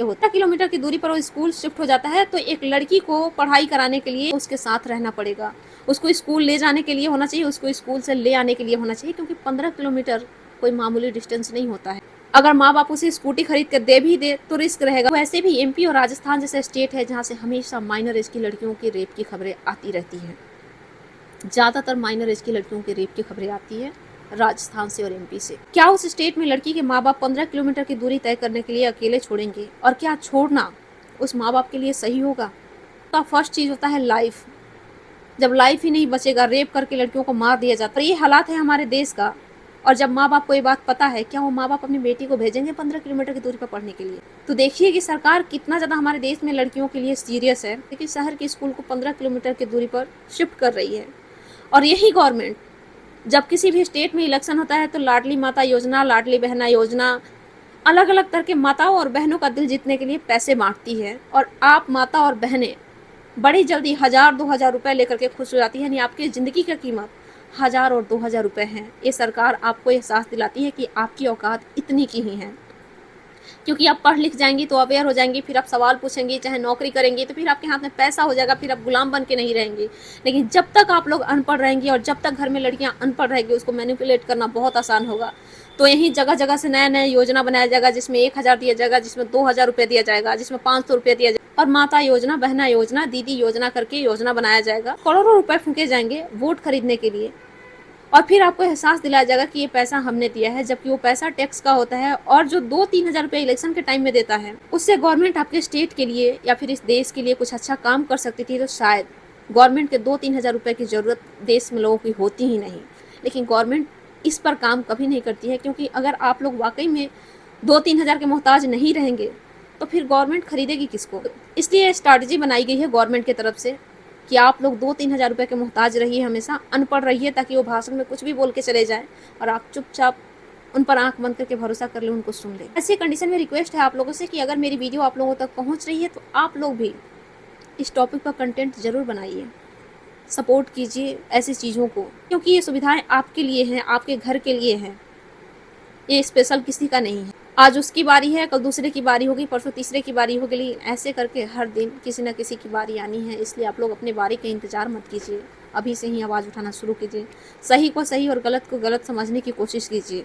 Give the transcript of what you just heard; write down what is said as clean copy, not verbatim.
होता है किलोमीटर की दूरी पर वो स्कूल शिफ्ट हो जाता है, तो एक लड़की को पढ़ाई कराने के लिए उसके साथ रहना पड़ेगा। उसको स्कूल ले जाने के लिए होना चाहिए, उसको स्कूल से ले आने के लिए होना चाहिए, क्योंकि 15 किलोमीटर कोई मामूली डिस्टेंस नहीं होता है। अगर माँ बाप उसे स्कूटी खरीद कर दे भी दे तो रिस्क रहेगा। वैसे भी एमपी और राजस्थान जैसे स्टेट है जहाँ से हमेशा माइनर एज की लड़कियों की रेप की खबरें आती रहती हैं। ज़्यादातर माइनर एज की लड़कियों की रेप की खबरें आती है राजस्थान से और एमपी से। क्या उस स्टेट में लड़की के माँ बाप 15 किलोमीटर की दूरी तय करने के लिए अकेले छोड़ेंगे? और क्या छोड़ना उस माँ बाप के लिए सही होगा? तो फर्स्ट चीज़ होता है लाइफ। जब लाइफ ही नहीं बचेगा, रेप करके लड़कियों को मार दिया जाता है। ये हालात है हमारे देश का। और जब माँ बाप को ये बात पता है, क्या वो माँ बाप अपनी बेटी को भेजेंगे 15 किलोमीटर की दूरी पर पढ़ने के लिए? तो देखिए कि सरकार कितना ज़्यादा हमारे देश में लड़कियों के लिए सीरियस है, लेकिन शहर के स्कूल को 15 किलोमीटर की दूरी पर शिफ्ट कर रही है। और यही गवर्नमेंट जब किसी भी स्टेट में इलेक्शन होता है तो लाडली माता योजना, लाडली बहना योजना, अलग अलग तरह के माताओं और बहनों का दिल जीतने के लिए पैसे बांटती है। और आप माता और बहनें बड़ी जल्दी 1000-2000 रुपए लेकर के खुश हो जाती है। यानी आपकी ज़िंदगी की कीमत 1000 और 2000 रुपए हैं। ये सरकार आपको एहसास दिलाती है कि आपकी औकात इतनी की ही है, क्योंकि आप पढ़ लिख जाएंगी तो अवेयर हो जाएंगी, फिर आप सवाल पूछेंगी, चाहे नौकरी करेंगी तो फिर आपके हाथ में पैसा हो जाएगा, फिर आप गुलाम बन के नहीं रहेंगी। लेकिन जब तक आप लोग अनपढ़ रहेंगी और जब तक घर में लड़कियां अनपढ़ रहेंगी, उसको मैनिपुलेट करना बहुत आसान होगा। तो यहीं जगह जगह से नया नया योजना बनाया जाएगा, जिसमें 1000 दिया जाएगा, जिसमें 2000 रुपये दिया जाएगा, जिसमें 500 रुपये दिया जाएगा, और माता योजना, बहना योजना, दीदी योजना करके योजना बनाया जाएगा। करोड़ों रुपए फूके जाएंगे वोट खरीदने के लिए। और फिर आपको एहसास दिलाया जाएगा कि ये पैसा हमने दिया है, जबकि वो पैसा टैक्स का होता है। और जो 2-3 हज़ार रुपये इलेक्शन के टाइम में देता है, उससे गवर्नमेंट आपके स्टेट के लिए या फिर इस देश के लिए कुछ अच्छा काम कर सकती थी। तो शायद गवर्नमेंट के 2-3 हज़ार रुपये की ज़रूरत देश में लोगों की होती ही नहीं। लेकिन गवर्नमेंट इस पर काम कभी नहीं करती है, क्योंकि अगर आप लोग वाकई में 2-3 हज़ार के मोहताज नहीं रहेंगे तो फिर गवर्नमेंट खरीदेगी किसको? इसलिए स्ट्रैटेजी बनाई गई है गवर्नमेंट की तरफ से कि आप लोग 2-3 हज़ार रुपये के मोहताज रहिए, हमेशा अनपढ़ रहिए, ताकि वो भाषण में कुछ भी बोल के चले जाएं और आप चुपचाप उन पर आंख बंद करके भरोसा कर लें, उनको सुन लें। ऐसी कंडीशन में रिक्वेस्ट है आप लोगों से कि अगर मेरी वीडियो आप लोगों तक पहुंच रही है तो आप लोग भी इस टॉपिक पर कंटेंट जरूर बनाइए, सपोर्ट कीजिए ऐसी चीज़ों को, क्योंकि ये सुविधाएं आपके लिए हैं, आपके घर के लिए हैं। ये स्पेशल किसी का नहीं है। आज उसकी बारी है, कल दूसरे की बारी होगी, परसों तीसरे की बारी होगी, लेकिन ऐसे करके हर दिन किसी न किसी की बारी आनी है। इसलिए आप लोग अपनी बारी का इंतजार मत कीजिए, अभी से ही आवाज़ उठाना शुरू कीजिए। सही को सही और गलत को गलत समझने की कोशिश कीजिए।